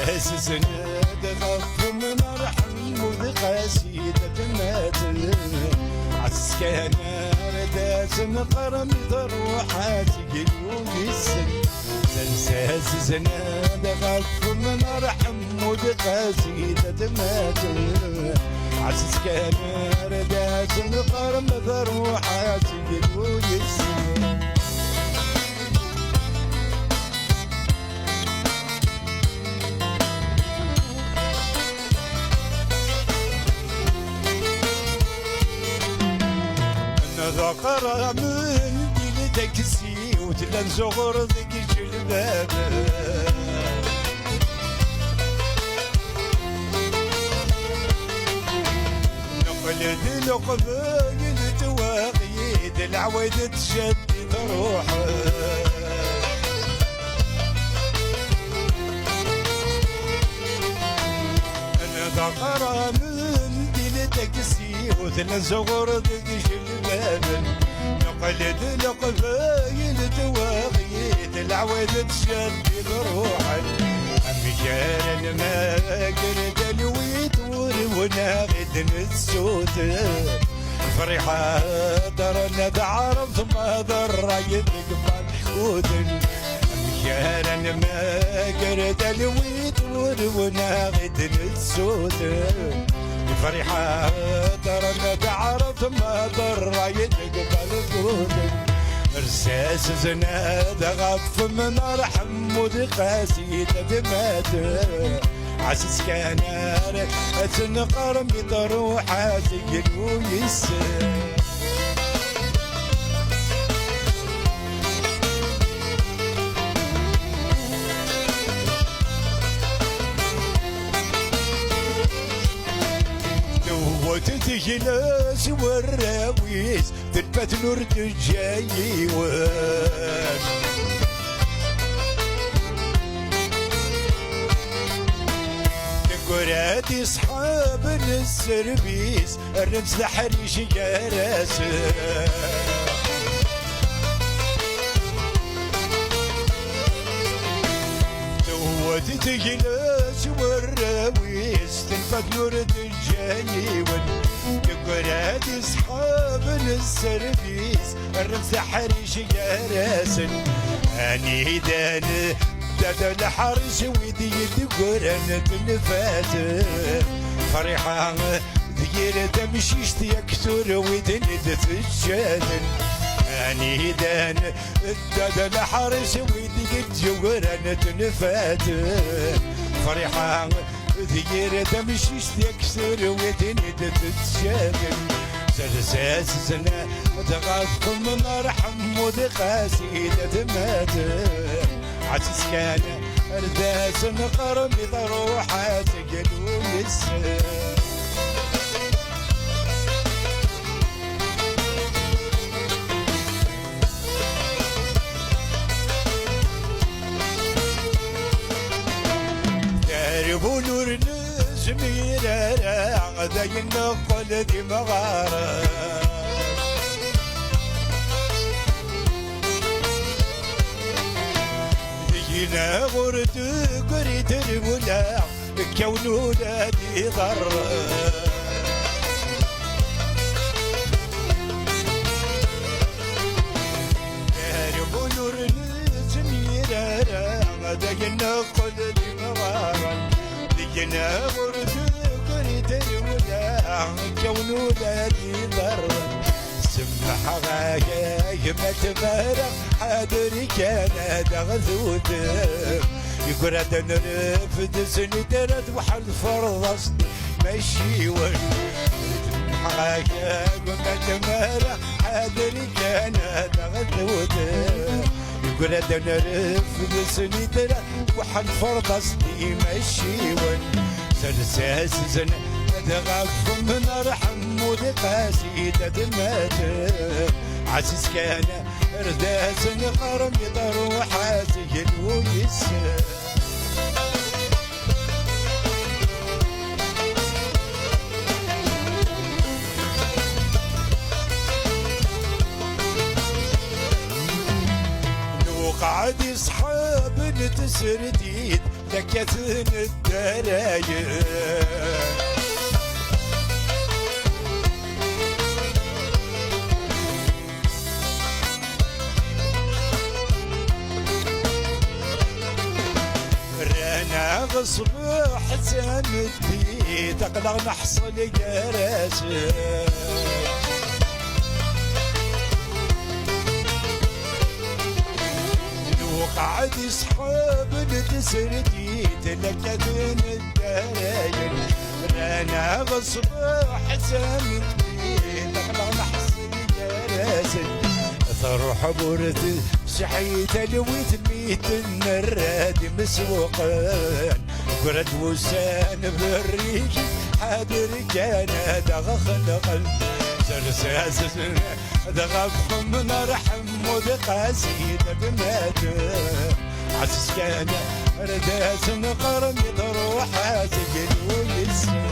ساس زناد غف من رحم وذقاسيدة ماتل عسكانا رداس مقرم ضروحات قلوب السن ساس زناد غف من رحم وذقاسيدة ماتل عسكانا رداس مقرم ضروحات قلوب السن ذكر من بلدك سي وتلان زغر ذيك الجلباب نقلد لقبال التواقيد العويد تشدد روحه انا ذكر من بلدك سي وتلان زغر ذيك الجلباب نقلد لقبايل تواغيد العويد تشدد روحي أمجال ما قرد الويد وناغد نتسوت فرحة درنا بعرف ما ضر يدقبال حود أمجال ما قرد الويد وناغد نتسوت فرحة درنا بعرف ما ضر يدقبال حود رساس زناد غف من رحم ودقاسي تدمات عسس كانار تنقر بطروحات قلو يسر وتتجلس والراويس تلبت نور الجايوان نقراتي صحاب السربيس الرمز لحريش جارس وتتجلس والراويس تلفت نور الجايوان نقراتي صحاب السربيس الرمز حريش جارس اني دان دادا الحرش ويدي قرن تنفات فرحة دير تمشيش يكثر ويدن تتشادن اني دان دادا الحرش ويدي قرن تنفات فرحة دير تمشيش يكثر ويدن تتشادن سلساس زنا تغف من رحم ودقاسي تمات عسس كان ارداس نقر بضروحات قلوب السر درب نور نزمير غدا ينقل دمغاره دينا غرد قريت الولا كون ولادي ضر دارب نور الزميرة غدا ينقل دمغاره دينا غرد قريت الولا كون ولادي ضر سمح غاية ما تبارك حاضري كان دغذوت يقول هذا نرفد سندرد وحل فرض ماشي ون سمح غاية ما تبارك حاضري كان دغذوت يقول هذا نرفد سندرد وحل فرض ماشي ون سلساس زن تغف من رحم ودقاسي تدمات عسس كان ارداس نقرم بضروحات قلو يسر وقعد يصحاب نتس سرديد لكثن الدراير رانا بصبح سندي تقلق نحصل قراسي وقعد يسحب لتسردي تلكثن الدراير رانا بصبح سندي تقلق نحصل قراسي تروح برد صحيت لويت ميت النراد مسوقان برد وسان بالريج حاضر كان دغ خلق سرساس دغ من رحم ودقاسي بمات عسس كان رداس نقرن تروح سجن ويسان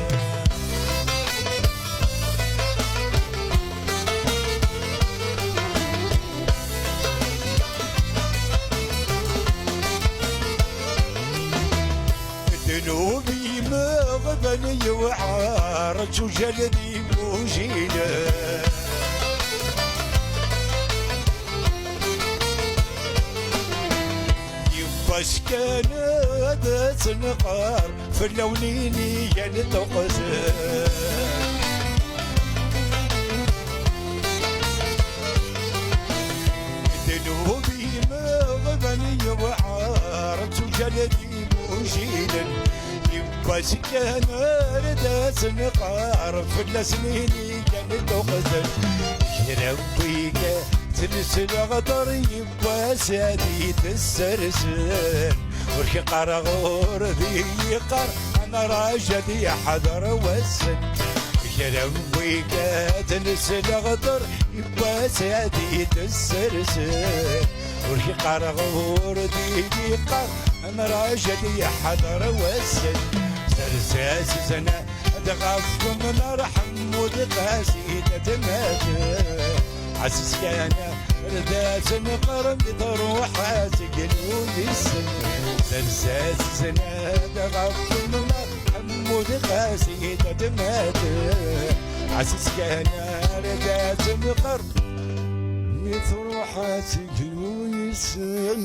ذنوبي مغبني وعارج وجلدي موجيله يباش كان هذا سنقار في اللونيني يعني تقزر ذنوبي مغبني وعارج وجلدي موجيلا يباش كان رداس نقار في السنين كان تقتل يربيك تنسل غدر يباس هديت السرسل وركي قرغور ذي قر انا راجدي حذر وسن يربيك تنسل غدر يباس هديت السرسل وركي قرغور ذي قر انا راجدي حذر وسن سرساس زنا دغف من رحم ودقاسي تتمات عسس كان رداس نقرن تروح سجن ويسن سرساس زنا دغف من رحم ودقاسي تتمات عسس كان رداس نقرن تروح سجن ويسن